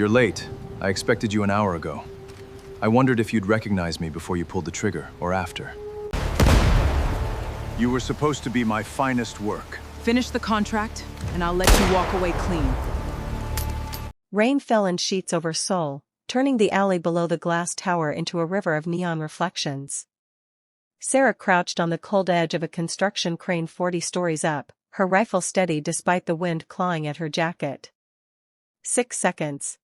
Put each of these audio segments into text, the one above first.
You're late. I expected you an hour ago. I wondered if you'd recognize me before you pulled the trigger, or after. You were supposed to be my finest work. Finish the contract, and I'll let you walk away clean. Rain fell in sheets over Seoul, turning the alley below the glass tower into a river of neon reflections. Sarah crouched on the cold edge of a construction crane 40 stories up, her rifle steady despite the wind clawing at her jacket. 6 seconds.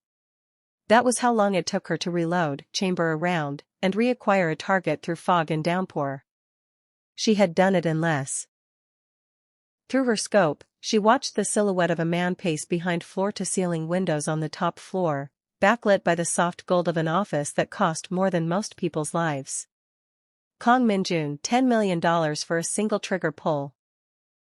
That was how long it took her to reload, chamber a round, and reacquire a target through fog and downpour. She had done it in less. Through her scope, she watched the silhouette of a man pace behind floor-to-ceiling windows on the top floor, backlit by the soft gold of an office that cost more than most people's lives. Kang Min-jun, $10 million for a single trigger pull.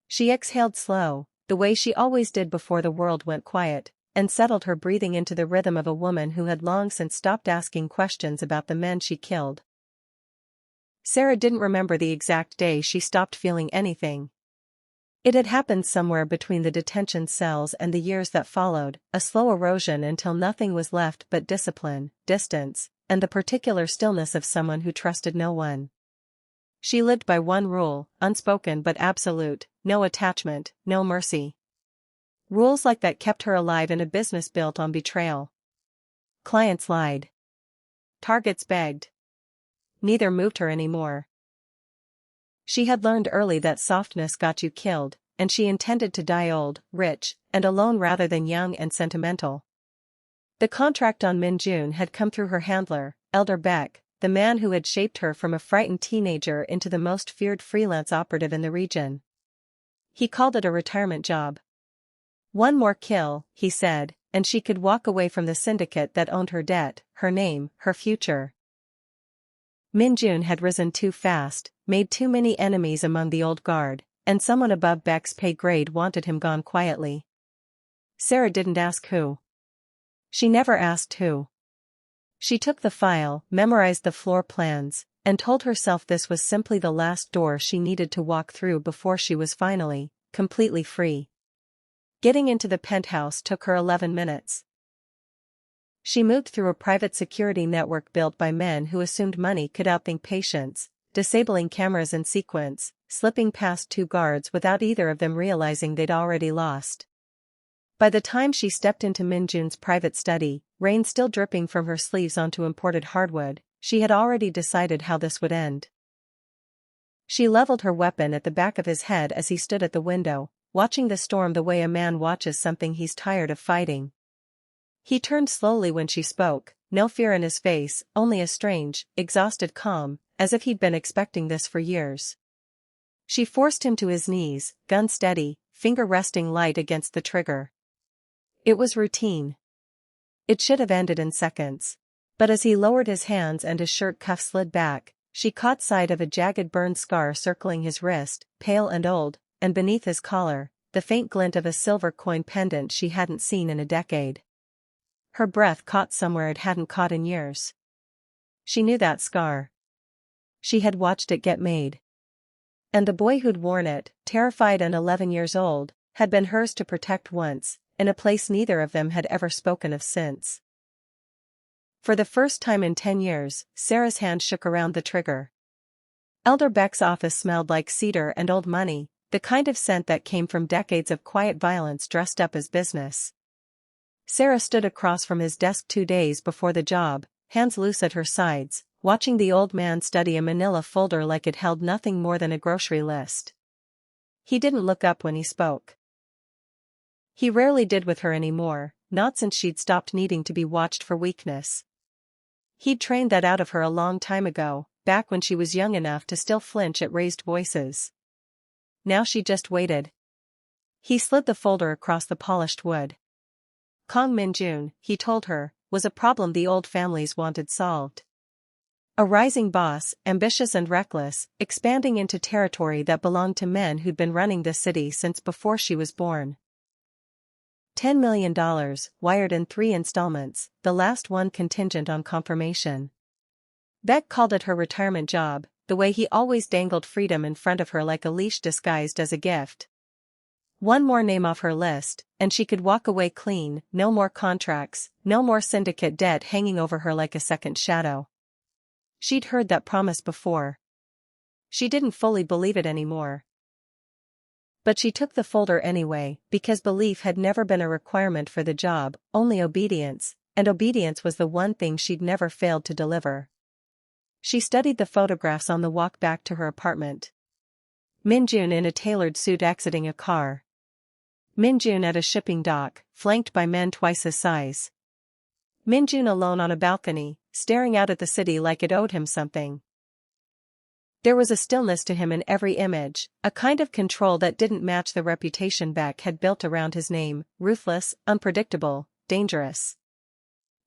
She exhaled slow, the way she always did before the world went quiet, and settled her breathing into the rhythm of a woman who had long since stopped asking questions about the men she killed. Sarah didn't remember the exact day she stopped feeling anything. It had happened somewhere between the detention cells and the years that followed, a slow erosion until nothing was left but discipline, distance, and the particular stillness of someone who trusted no one. She lived by one rule, unspoken but absolute: no attachment, no mercy. Rules like that kept her alive in a business built on betrayal. Clients lied. Targets begged. Neither moved her anymore. She had learned early that softness got you killed, and she intended to die old, rich, and alone rather than young and sentimental. The contract on Min-jun had come through her handler, Elder Beck, the man who had shaped her from a frightened teenager into the most feared freelance operative in the region. He called it a retirement job. One more kill, he said, and she could walk away from the syndicate that owned her debt, her name, her future. Min-jun had risen too fast, made too many enemies among the old guard, and someone above Beck's pay grade wanted him gone quietly. Sarah didn't ask who. She never asked who. She took the file, memorized the floor plans, and told herself this was simply the last door she needed to walk through before she was finally, completely free. Getting into the penthouse took her 11 minutes. She moved through a private security network built by men who assumed money could outthink patience, disabling cameras in sequence, slipping past 2 guards without either of them realizing they'd already lost. By the time she stepped into Min-jun's private study, rain still dripping from her sleeves onto imported hardwood, she had already decided how this would end. She leveled her weapon at the back of his head as he stood at the window, watching the storm the way a man watches something he's tired of fighting. He turned slowly when she spoke, no fear in his face, only a strange, exhausted calm, as if he'd been expecting this for years. She forced him to his knees, gun steady, finger resting light against the trigger. It was routine. It should have ended in seconds. But as he lowered his hands and his shirt cuff slid back, she caught sight of a jagged burn scar circling his wrist, pale and old, and beneath his collar, the faint glint of a silver coin pendant she hadn't seen in a decade. Her breath caught somewhere it hadn't caught in years. She knew that scar. She had watched it get made. And the boy who'd worn it, terrified and 11 years old, had been hers to protect once, in a place neither of them had ever spoken of since. For the first time in 10 years, Sarah's hand shook around the trigger. Elder Beck's office smelled like cedar and old money, the kind of scent that came from decades of quiet violence dressed up as business. Sarah stood across from his desk 2 days before the job, hands loose at her sides, watching the old man study a manila folder like it held nothing more than a grocery list. He didn't look up when he spoke. He rarely did with her anymore, not since she'd stopped needing to be watched for weakness. He'd trained that out of her a long time ago, back when she was young enough to still flinch at raised voices. Now she just waited. He slid the folder across the polished wood. Kang Min-jun, he told her, was a problem the old families wanted solved. A rising boss, ambitious and reckless, expanding into territory that belonged to men who'd been running the city since before she was born. $10 million, wired in 3 installments, the last one contingent on confirmation. Beck called it her retirement job, the way he always dangled freedom in front of her like a leash disguised as a gift. One more name off her list, and she could walk away clean, no more contracts, no more syndicate debt hanging over her like a second shadow. She'd heard that promise before. She didn't fully believe it anymore. But she took the folder anyway, because belief had never been a requirement for the job, only obedience, and obedience was the one thing she'd never failed to deliver. She studied the photographs on the walk back to her apartment. Min-jun in a tailored suit exiting a car. Min-jun at a shipping dock, flanked by men twice his size. Min-jun alone on a balcony, staring out at the city like it owed him something. There was a stillness to him in every image, a kind of control that didn't match the reputation Beck had built around his name: ruthless, unpredictable, dangerous.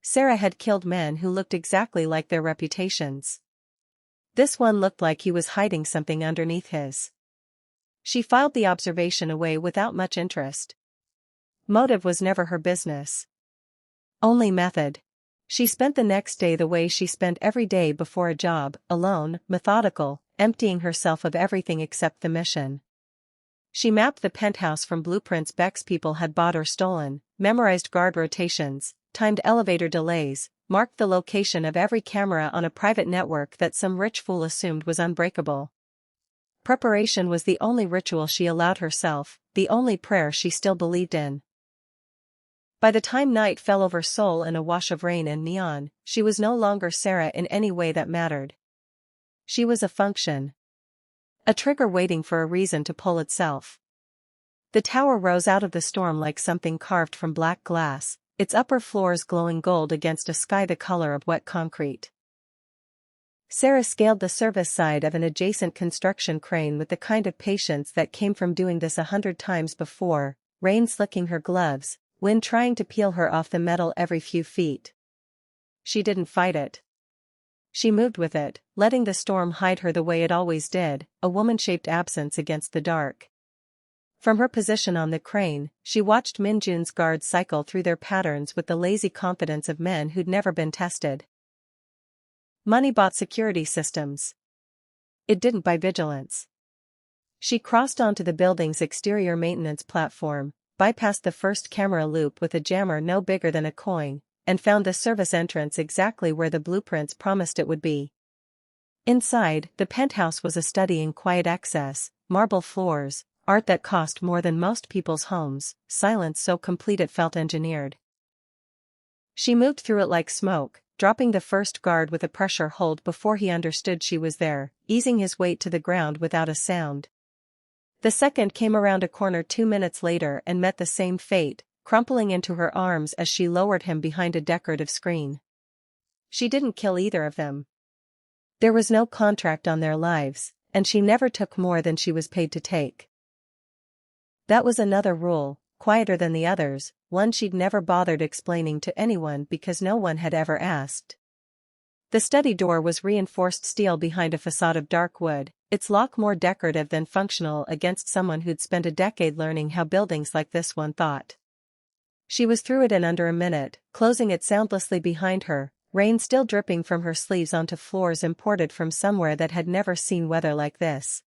Sarah had killed men who looked exactly like their reputations. This one looked like he was hiding something underneath his. She filed the observation away without much interest. Motive was never her business. Only method. She spent the next day the way she spent every day before a job, alone, methodical, emptying herself of everything except the mission. She mapped the penthouse from blueprints Beck's people had bought or stolen, memorized guard rotations, timed elevator delays, marked the location of every camera on a private network that some rich fool assumed was unbreakable. Preparation was the only ritual she allowed herself, the only prayer she still believed in. By the time night fell over Seoul in a wash of rain and neon, she was no longer Sarah in any way that mattered. She was a function. A trigger waiting for a reason to pull itself. The tower rose out of the storm like something carved from black glass, its upper floors glowing gold against a sky the color of wet concrete. Sarah scaled the service side of an adjacent construction crane with the kind of patience that came from doing this 100 times before, rain slicking her gloves, wind trying to peel her off the metal every few feet. She didn't fight it. She moved with it, letting the storm hide her the way it always did, a woman-shaped absence against the dark. From her position on the crane, she watched Min-jun's guards cycle through their patterns with the lazy confidence of men who'd never been tested. Money bought security systems. It didn't buy vigilance. She crossed onto the building's exterior maintenance platform, bypassed the first camera loop with a jammer no bigger than a coin, and found the service entrance exactly where the blueprints promised it would be. Inside, the penthouse was a study in quiet excess, marble floors, art that cost more than most people's homes, silence so complete it felt engineered. She moved through it like smoke, dropping the first guard with a pressure hold before he understood she was there, easing his weight to the ground without a sound. The second came around a corner 2 minutes later and met the same fate, crumpling into her arms as she lowered him behind a decorative screen. She didn't kill either of them. There was no contract on their lives, and she never took more than she was paid to take. That was another rule, quieter than the others, one she'd never bothered explaining to anyone because no one had ever asked. The study door was reinforced steel behind a facade of dark wood, its lock more decorative than functional against someone who'd spent a decade learning how buildings like this one thought. She was through it in under a minute, closing it soundlessly behind her, rain still dripping from her sleeves onto floors imported from somewhere that had never seen weather like this.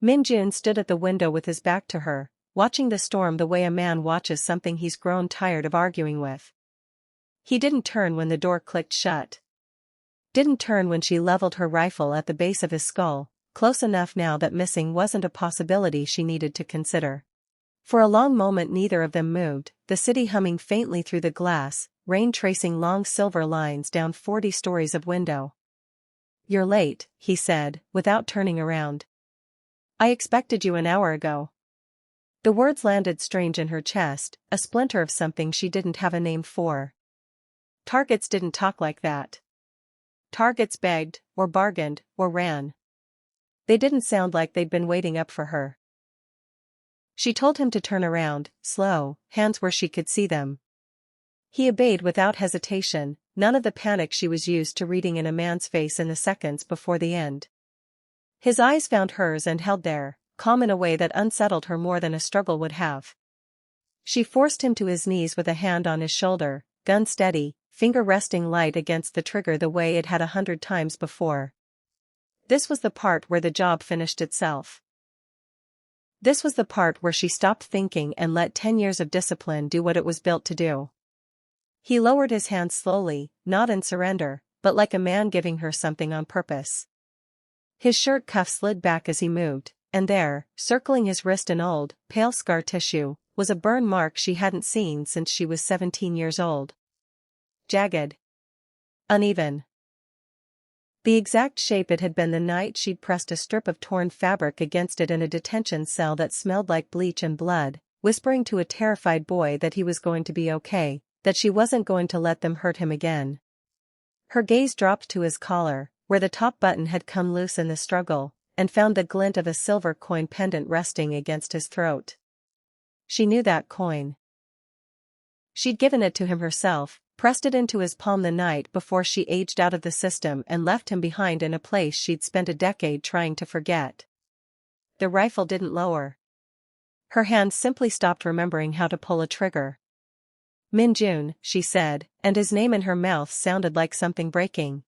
Min-jun stood at the window with his back to her, watching the storm the way a man watches something he's grown tired of arguing with. He didn't turn when the door clicked shut. Didn't turn when she leveled her rifle at the base of his skull, close enough now that missing wasn't a possibility she needed to consider. For a long moment neither of them moved, the city humming faintly through the glass, rain tracing long silver lines down 40 stories of window. "You're late," he said, without turning around. "I expected you an hour ago." The words landed strange in her chest, a splinter of something she didn't have a name for. Targets didn't talk like that. Targets begged, or bargained, or ran. They didn't sound like they'd been waiting up for her. She told him to turn around, slow, hands where she could see them. He obeyed without hesitation, none of the panic she was used to reading in a man's face in the seconds before the end. His eyes found hers and held there, calm in a way that unsettled her more than a struggle would have. She forced him to his knees with a hand on his shoulder, gun steady, finger resting light against the trigger the way it had 100 times before. This was the part where the job finished itself. This was the part where she stopped thinking and let 10 years of discipline do what it was built to do. He lowered his hands slowly, not in surrender, but like a man giving her something on purpose. His shirt cuff slid back as he moved, and there, circling his wrist in old, pale scar tissue, was a burn mark she hadn't seen since she was 17 years old. Jagged. Uneven. The exact shape it had been the night she'd pressed a strip of torn fabric against it in a detention cell that smelled like bleach and blood, whispering to a terrified boy that he was going to be okay, that she wasn't going to let them hurt him again. Her gaze dropped to his collar, where the top button had come loose in the struggle, and found the glint of a silver coin pendant resting against his throat. She knew that coin. She'd given it to him herself, pressed it into his palm the night before she aged out of the system and left him behind in a place she'd spent a decade trying to forget. The rifle didn't lower. Her hand simply stopped remembering how to pull a trigger. Min-jun, she said, and his name in her mouth sounded like something breaking.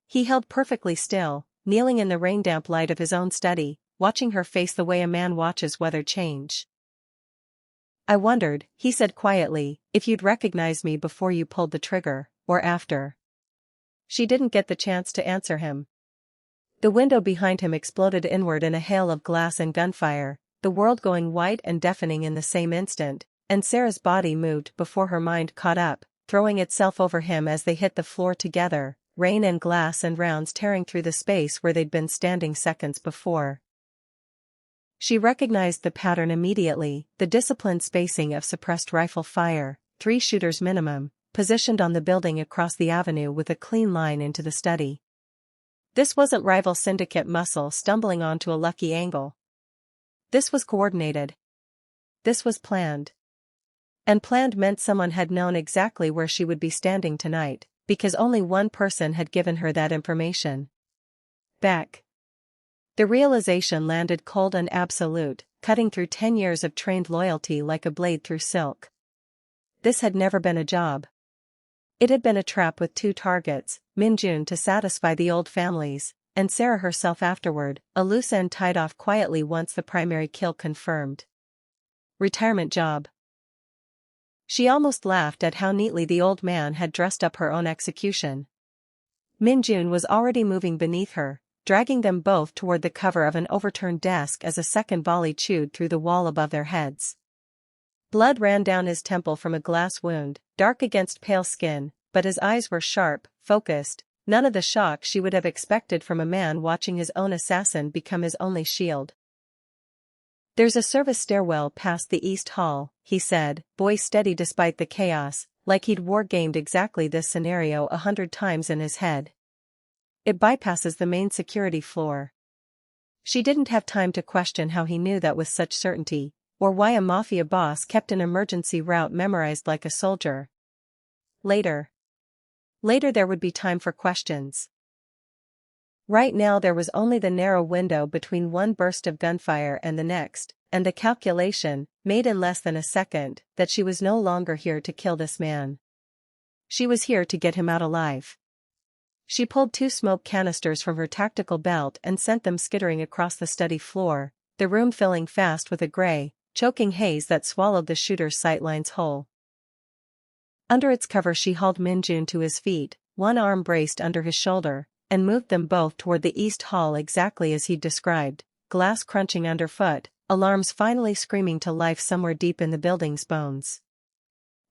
He held perfectly still, kneeling in the rain-damp light of his own study, watching her face the way a man watches weather change. I wondered, he said quietly, if you'd recognize me before you pulled the trigger, or after. She didn't get the chance to answer him. The window behind him exploded inward in a hail of glass and gunfire, the world going white and deafening in the same instant, and Sarah's body moved before her mind caught up, throwing itself over him as they hit the floor together, rain and glass and rounds tearing through the space where they'd been standing seconds before. She recognized the pattern immediately, the disciplined spacing of suppressed rifle fire, 3 shooters minimum, positioned on the building across the avenue with a clean line into the study. This wasn't rival syndicate muscle stumbling onto a lucky angle. This was coordinated. This was planned. And planned meant someone had known exactly where she would be standing tonight, because only one person had given her that information. Beck. The realization landed cold and absolute, cutting through 10 years of trained loyalty like a blade through silk. This had never been a job. It had been a trap with 2 targets, Min-jun to satisfy the old families, and Sarah herself afterward, a loose end tied off quietly once the primary kill confirmed. Retirement job. She almost laughed at how neatly the old man had dressed up her own execution. Min-jun was already moving beneath her, dragging them both toward the cover of an overturned desk as a second volley chewed through the wall above their heads. Blood ran down his temple from a glass wound, dark against pale skin, but his eyes were sharp, focused, none of the shock she would have expected from a man watching his own assassin become his only shield. There's a service stairwell past the East Hall, he said, voice steady despite the chaos, like he'd war-gamed exactly this scenario 100 times in his head. It bypasses the main security floor. She didn't have time to question how he knew that with such certainty, or why a mafia boss kept an emergency route memorized like a soldier. Later there would be time for questions. Right now there was only the narrow window between one burst of gunfire and the next, and the calculation, made in less than a second, that she was no longer here to kill this man. She was here to get him out alive. She pulled 2 smoke canisters from her tactical belt and sent them skittering across the study floor, the room filling fast with a gray, choking haze that swallowed the shooter's sightlines whole. Under its cover she hauled Min-jun to his feet, one arm braced under his shoulder, and moved them both toward the East Hall exactly as he'd described, glass crunching underfoot, alarms finally screaming to life somewhere deep in the building's bones.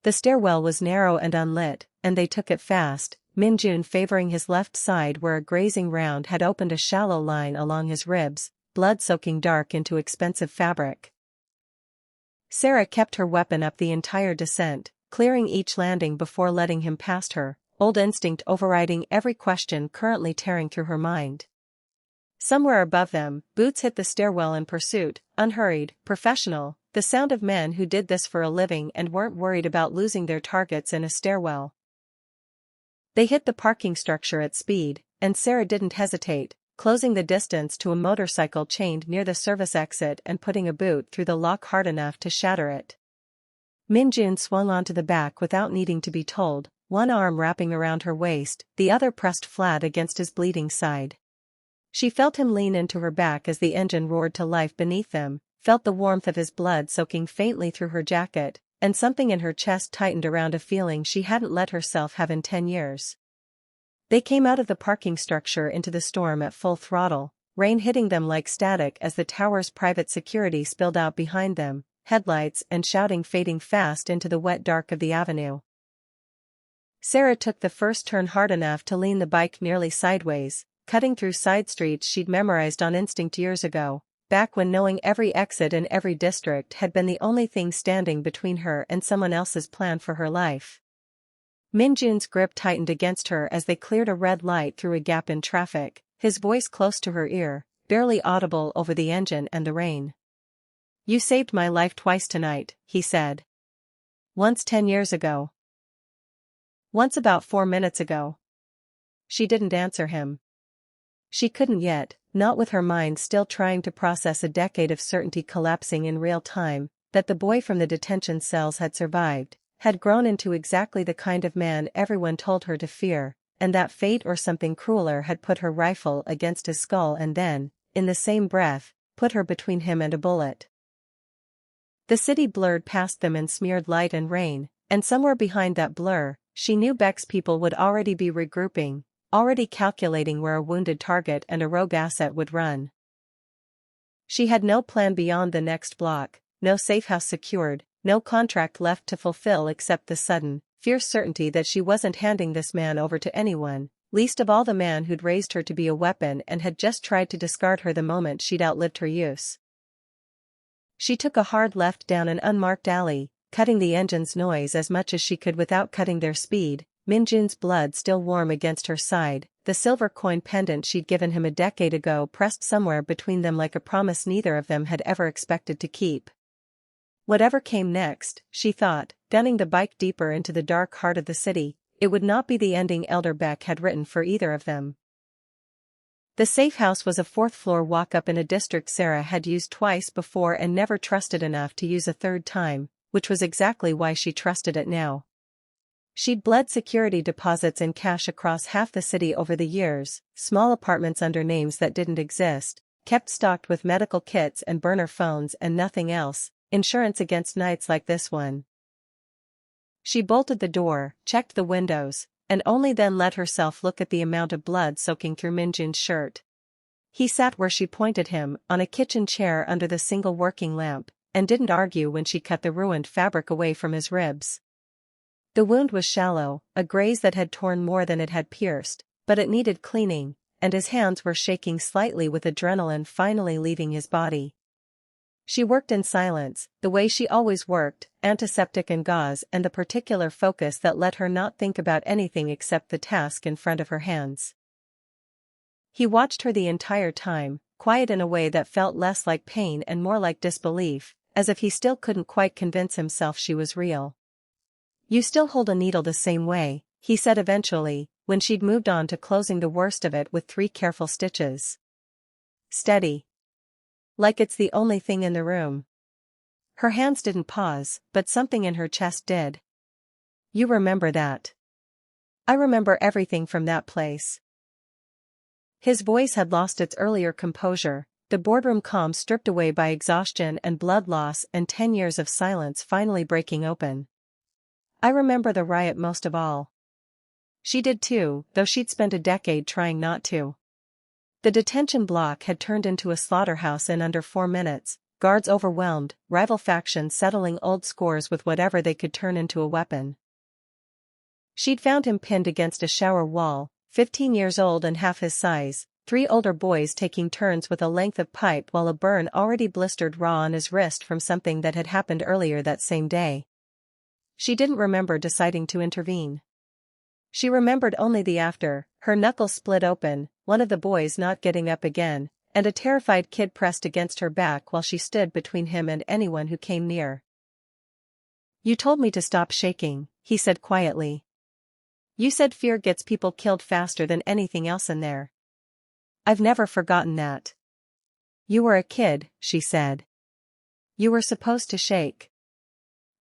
The stairwell was narrow and unlit, and they took it fast, Min-jun favoring his left side where a grazing round had opened a shallow line along his ribs, blood soaking dark into expensive fabric. Sarah kept her weapon up the entire descent, clearing each landing before letting him past her, old instinct overriding every question currently tearing through her mind. Somewhere above them, boots hit the stairwell in pursuit, unhurried, professional, the sound of men who did this for a living and weren't worried about losing their targets in a stairwell. They hit the parking structure at speed, and Sarah didn't hesitate, closing the distance to a motorcycle chained near the service exit and putting a boot through the lock hard enough to shatter it. Min-jun swung onto the back without needing to be told, one arm wrapping around her waist, the other pressed flat against his bleeding side. She felt him lean into her back as the engine roared to life beneath them, felt the warmth of his blood soaking faintly through her jacket, and something in her chest tightened around a feeling she hadn't let herself have in 10 years. They came out of the parking structure into the storm at full throttle, rain hitting them like static as the tower's private security spilled out behind them, headlights and shouting fading fast into the wet dark of the avenue. Sarah took the first turn hard enough to lean the bike nearly sideways, cutting through side streets she'd memorized on instinct years ago, back when knowing every exit in every district had been the only thing standing between her and someone else's plan for her life. Min-jun's grip tightened against her as they cleared a red light through a gap in traffic, his voice close to her ear, barely audible over the engine and the rain. "You saved my life twice tonight," he said. "Once 10 years ago. Once about 4 minutes ago." She didn't answer him. She couldn't yet, not with her mind still trying to process a decade of certainty collapsing in real time, that the boy from the detention cells had survived, had grown into exactly the kind of man everyone told her to fear, and that fate or something crueler had put her rifle against his skull and then, in the same breath, put her between him and a bullet. The city blurred past them in smeared light and rain, and somewhere behind that blur, she knew Beck's people would already be regrouping, already calculating where a wounded target and a rogue asset would run. She had no plan beyond the next block, no safe house secured, no contract left to fulfill except the sudden, fierce certainty that she wasn't handing this man over to anyone, least of all the man who'd raised her to be a weapon and had just tried to discard her the moment she'd outlived her use. She took a hard left down an unmarked alley, cutting the engine's noise as much as she could without cutting their speed, Min-jun's blood still warm against her side, the silver coin pendant she'd given him a decade ago pressed somewhere between them like a promise neither of them had ever expected to keep. Whatever came next, she thought, gunning the bike deeper into the dark heart of the city, it would not be the ending Elder Beck had written for either of them. The safe house was a 4th-floor walk-up in a district Sarah had used twice before and never trusted enough to use a third time, which was exactly why she trusted it now. She'd bled security deposits in cash across half the city over the years, small apartments under names that didn't exist, kept stocked with medical kits and burner phones and nothing else, insurance against nights like this one. She bolted the door, checked the windows, and only then let herself look at the amount of blood soaking through Min-jun's shirt. He sat where she pointed him, on a kitchen chair under the single working lamp, and didn't argue when she cut the ruined fabric away from his ribs. The wound was shallow, a graze that had torn more than it had pierced, but it needed cleaning, and his hands were shaking slightly with adrenaline finally leaving his body. She worked in silence, the way she always worked, antiseptic and gauze and the particular focus that let her not think about anything except the task in front of her hands. He watched her the entire time, quiet in a way that felt less like pain and more like disbelief, as if he still couldn't quite convince himself she was real. "You still hold a needle the same way," he said eventually, when she'd moved on to closing the worst of it with 3 careful stitches. "Steady. Like it's the only thing in the room." Her hands didn't pause, but something in her chest did. "You remember that." "I remember everything from that place." His voice had lost its earlier composure, the boardroom calm stripped away by exhaustion and blood loss and 10 years of silence finally breaking open. "I remember the riot most of all." She did too, though she'd spent a decade trying not to. The detention block had turned into a slaughterhouse in under 4 minutes, guards overwhelmed, rival factions settling old scores with whatever they could turn into a weapon. She'd found him pinned against a shower wall, 15 years old and half his size, 3 older boys taking turns with a length of pipe while a burn already blistered raw on his wrist from something that had happened earlier that same day. She didn't remember deciding to intervene. She remembered only the after, her knuckles split open, one of the boys not getting up again, and a terrified kid pressed against her back while she stood between him and anyone who came near. "You told me to stop shaking," he said quietly. "You said fear gets people killed faster than anything else in there." "I've never forgotten that." "You were a kid," she said. "You were supposed to shake."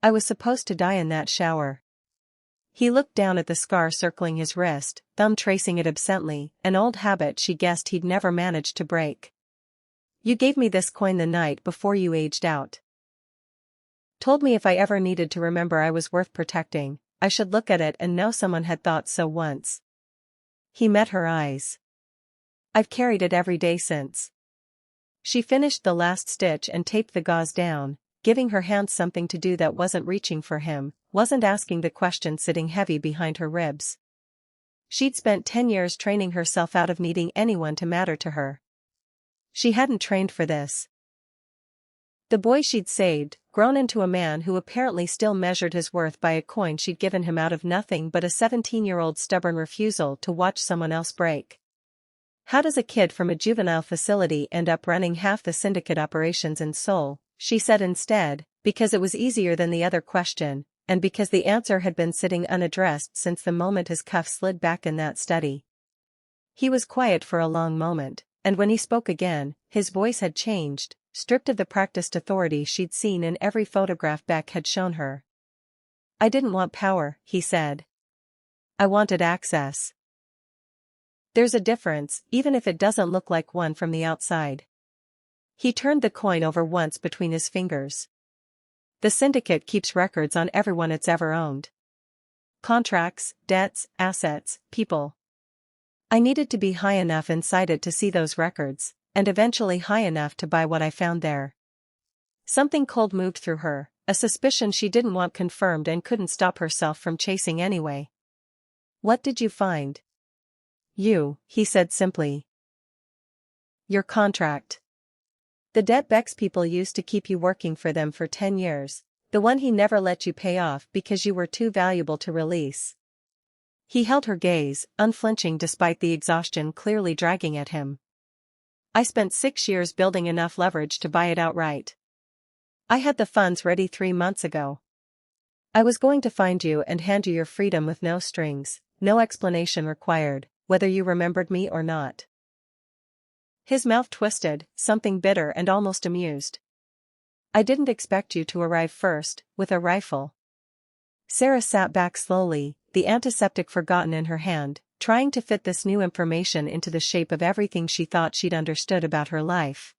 "I was supposed to die in that shower." He looked down at the scar circling his wrist, thumb tracing it absently, an old habit she guessed he'd never managed to break. You gave me this coin the night before you aged out. Told me if I ever needed to remember I was worth protecting, I should look at it and know someone had thought so once. He met her eyes. I've carried it every day since. She finished the last stitch and taped the gauze down, giving her hands something to do that wasn't reaching for him, wasn't asking the question sitting heavy behind her ribs. She'd spent 10 years training herself out of needing anyone to matter to her. She hadn't trained for this. The boy she'd saved, grown into a man who apparently still measured his worth by a coin she'd given him out of nothing but a 17-year-old's stubborn refusal to watch someone else break. How does a kid from a juvenile facility end up running half the syndicate operations in Seoul? She said instead, because it was easier than the other question, and because the answer had been sitting unaddressed since the moment his cuff slid back in that study. He was quiet for a long moment, and when he spoke again, his voice had changed, stripped of the practiced authority she'd seen in every photograph Beck had shown her. I didn't want power, he said. I wanted access. There's a difference, even if it doesn't look like one from the outside. He turned the coin over once between his fingers. The syndicate keeps records on everyone it's ever owned. Contracts, debts, assets, people. I needed to be high enough inside it to see those records, and eventually high enough to buy what I found there. Something cold moved through her, a suspicion she didn't want confirmed and couldn't stop herself from chasing anyway. What did you find? You, he said simply. Your contract. The debt Beck's people used to keep you working for them for 10 years, the one he never let you pay off because you were too valuable to release. He held her gaze, unflinching despite the exhaustion clearly dragging at him. I spent 6 years building enough leverage to buy it outright. I had the funds ready 3 months ago. I was going to find you and hand you your freedom with no strings, no explanation required, whether you remembered me or not. His mouth twisted, something bitter and almost amused. I didn't expect you to arrive first, with a rifle. Sarah sat back slowly, the antiseptic forgotten in her hand, trying to fit this new information into the shape of everything she thought she'd understood about her life.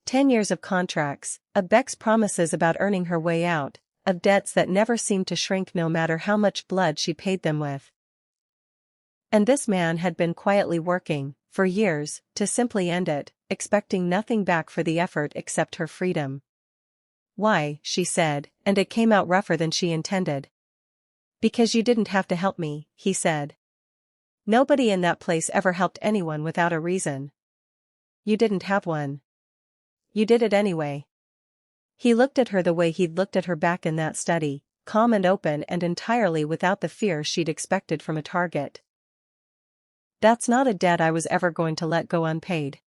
10 years of contracts, of Beck's promises about earning her way out, of debts that never seemed to shrink no matter how much blood she paid them with. And this man had been quietly working, for years, to simply end it, expecting nothing back for the effort except her freedom. Why, she said, and it came out rougher than she intended. Because you didn't have to help me, he said. Nobody in that place ever helped anyone without a reason. You didn't have one. You did it anyway. He looked at her the way he'd looked at her back in that study, calm and open and entirely without the fear she'd expected from a target. That's not a debt I was ever going to let go unpaid.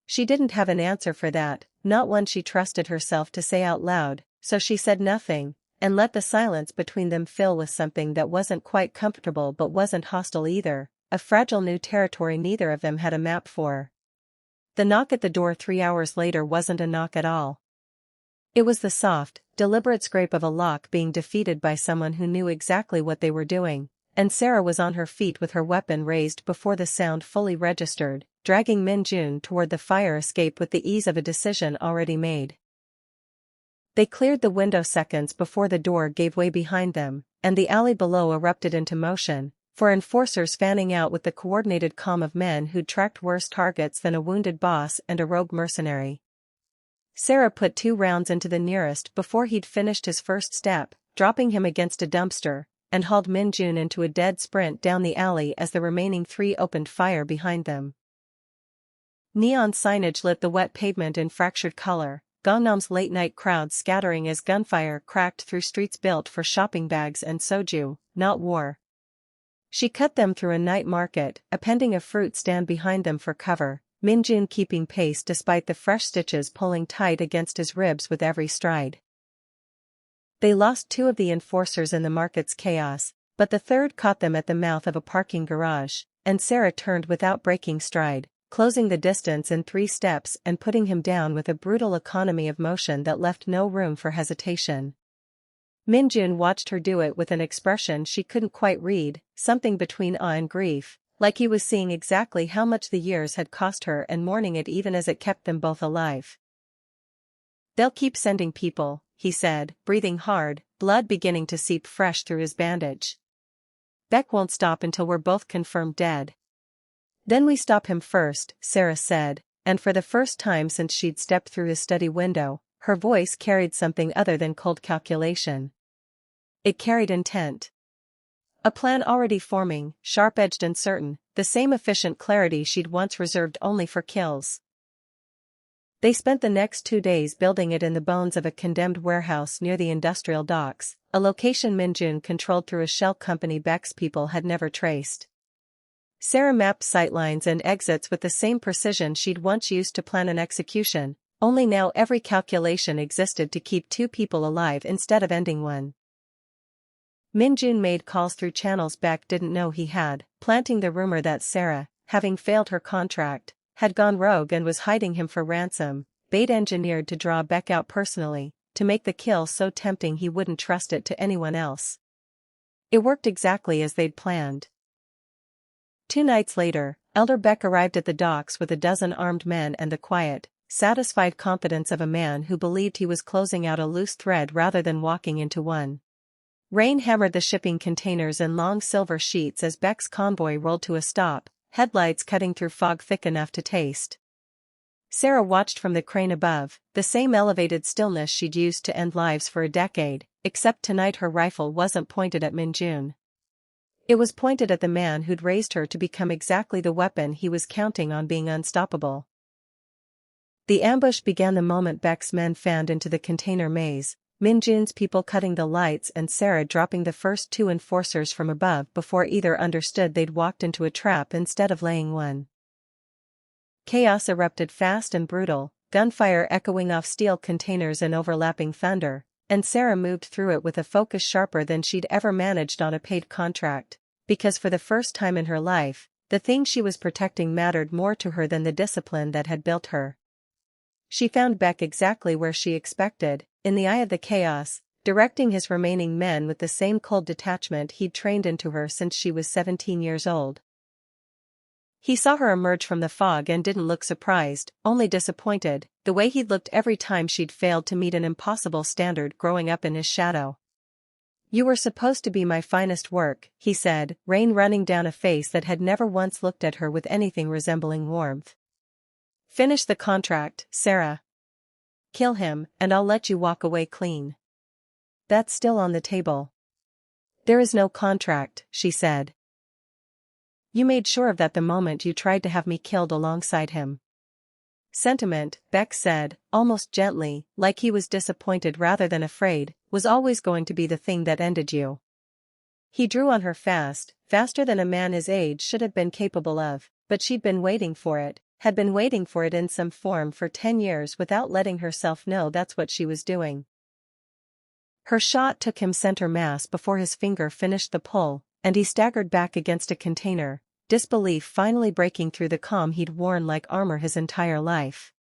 She didn't have an answer for that, not one she trusted herself to say out loud, so she said nothing, and let the silence between them fill with something that wasn't quite comfortable but wasn't hostile either, a fragile new territory neither of them had a map for. The knock at the door 3 hours later wasn't a knock at all. It was the soft, deliberate scrape of a lock being defeated by someone who knew exactly what they were doing, and Sarah was on her feet with her weapon raised before the sound fully registered, dragging Min-jun toward the fire escape with the ease of a decision already made. They cleared the window seconds before the door gave way behind them, and the alley below erupted into motion, for enforcers fanning out with the coordinated calm of men who'd tracked worse targets than a wounded boss and a rogue mercenary. Sarah put 2 rounds into the nearest before he'd finished his first step, dropping him against a dumpster, and hauled Min-jun into a dead sprint down the alley as the remaining 3 opened fire behind them. Neon signage lit the wet pavement in fractured color, Gangnam's late-night crowds scattering as gunfire cracked through streets built for shopping bags and soju, not war. She cut them through a night market, appending a fruit stand behind them for cover, Min-jun keeping pace despite the fresh stitches pulling tight against his ribs with every stride. They lost 2 of the enforcers in the market's chaos, but the third caught them at the mouth of a parking garage, and Sarah turned without breaking stride, closing the distance in 3 steps and putting him down with a brutal economy of motion that left no room for hesitation. Min-jun watched her do it with an expression she couldn't quite read, something between awe and grief, like he was seeing exactly how much the years had cost her and mourning it even as it kept them both alive. "They'll keep sending people," he said, breathing hard, blood beginning to seep fresh through his bandage. "Beck won't stop until we're both confirmed dead." "Then we stop him first," Sarah said, and for the first time since she'd stepped through his study window, her voice carried something other than cold calculation. It carried intent. A plan already forming, sharp-edged and certain, the same efficient clarity she'd once reserved only for kills. They spent the next 2 days building it in the bones of a condemned warehouse near the industrial docks, a location Min-jun controlled through a shell company Beck's people had never traced. Sarah mapped sightlines and exits with the same precision she'd once used to plan an execution, only now every calculation existed to keep 2 people alive instead of ending one. Min-jun made calls through channels Beck didn't know he had, planting the rumor that Sarah, having failed her contract, had gone rogue and was hiding him for ransom, bait engineered to draw Beck out personally, to make the kill so tempting he wouldn't trust it to anyone else. It worked exactly as they'd planned. 2 nights later, Elder Beck arrived at the docks with a dozen armed men and the quiet, satisfied confidence of a man who believed he was closing out a loose thread rather than walking into one. Rain hammered the shipping containers in long silver sheets as Beck's convoy rolled to a stop, headlights cutting through fog thick enough to taste. Sarah watched from the crane above, the same elevated stillness she'd used to end lives for a decade, except tonight her rifle wasn't pointed at Min-jun. It was pointed at the man who'd raised her to become exactly the weapon he was counting on being unstoppable. The ambush began the moment Beck's men fanned into the container maze, Min-jun's people cutting the lights and Sarah dropping the first 2 enforcers from above before either understood they'd walked into a trap instead of laying one. Chaos erupted fast and brutal, gunfire echoing off steel containers in overlapping thunder, and Sarah moved through it with a focus sharper than she'd ever managed on a paid contract, because for the first time in her life, the thing she was protecting mattered more to her than the discipline that had built her. She found Beck exactly where she expected, in the eye of the chaos, directing his remaining men with the same cold detachment he'd trained into her since she was 17 years old. He saw her emerge from the fog and didn't look surprised, only disappointed, the way he'd looked every time she'd failed to meet an impossible standard growing up in his shadow. "You were supposed to be my finest work," he said, rain running down a face that had never once looked at her with anything resembling warmth. "Finish the contract, Sarah. Kill him, and I'll let you walk away clean." "That's still on the table." "There is no contract," she said. "You made sure of that the moment you tried to have me killed alongside him." Sentiment, Beck said, almost gently, like he was disappointed rather than afraid, was always going to be the thing that ended you. He drew on her fast, faster than a man his age should have been capable of, but she'd been waiting for it, had been waiting for it in some form for 10 years without letting herself know that's what she was doing. Her shot took him center mass before his finger finished the pull, and he staggered back against a container, disbelief finally breaking through the calm he'd worn like armor his entire life.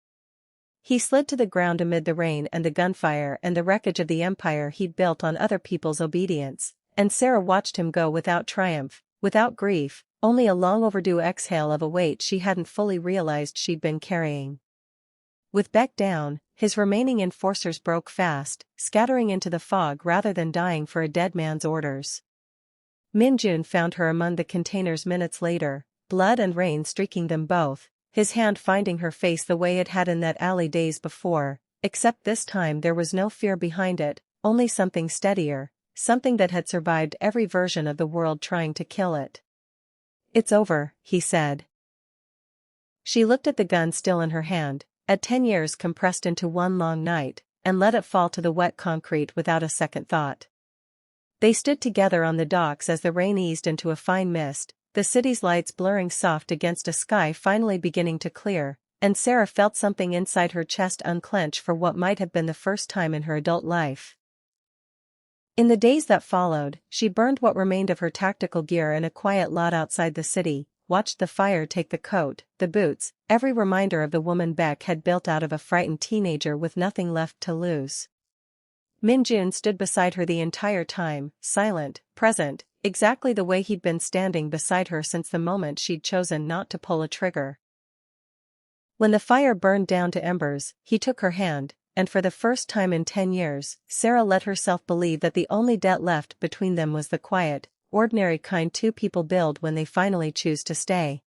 He slid to the ground amid the rain and the gunfire and the wreckage of the empire he'd built on other people's obedience, and Sarah watched him go without triumph, without grief, only a long overdue exhale of a weight she hadn't fully realized she'd been carrying. With Beck down, his remaining enforcers broke fast, scattering into the fog rather than dying for a dead man's orders. Min-jun found her among the containers minutes later, blood and rain streaking them both, his hand finding her face the way it had in that alley days before, except this time there was no fear behind it, only something steadier, something that had survived every version of the world trying to kill it. "It's over," he said. She looked at the gun still in her hand, at 10 years compressed into one long night, and let it fall to the wet concrete without a second thought. They stood together on the docks as the rain eased into a fine mist, the city's lights blurring soft against a sky finally beginning to clear, and Sarah felt something inside her chest unclench for what might have been the first time in her adult life. In the days that followed, she burned what remained of her tactical gear in a quiet lot outside the city, watched the fire take the coat, the boots, every reminder of the woman Beck had built out of a frightened teenager with nothing left to lose. Min-jun stood beside her the entire time, silent, present, exactly the way he'd been standing beside her since the moment she'd chosen not to pull a trigger. When the fire burned down to embers, he took her hand, and for the first time in 10 years, Sarah let herself believe that the only debt left between them was the quiet, ordinary kind two people build when they finally choose to stay.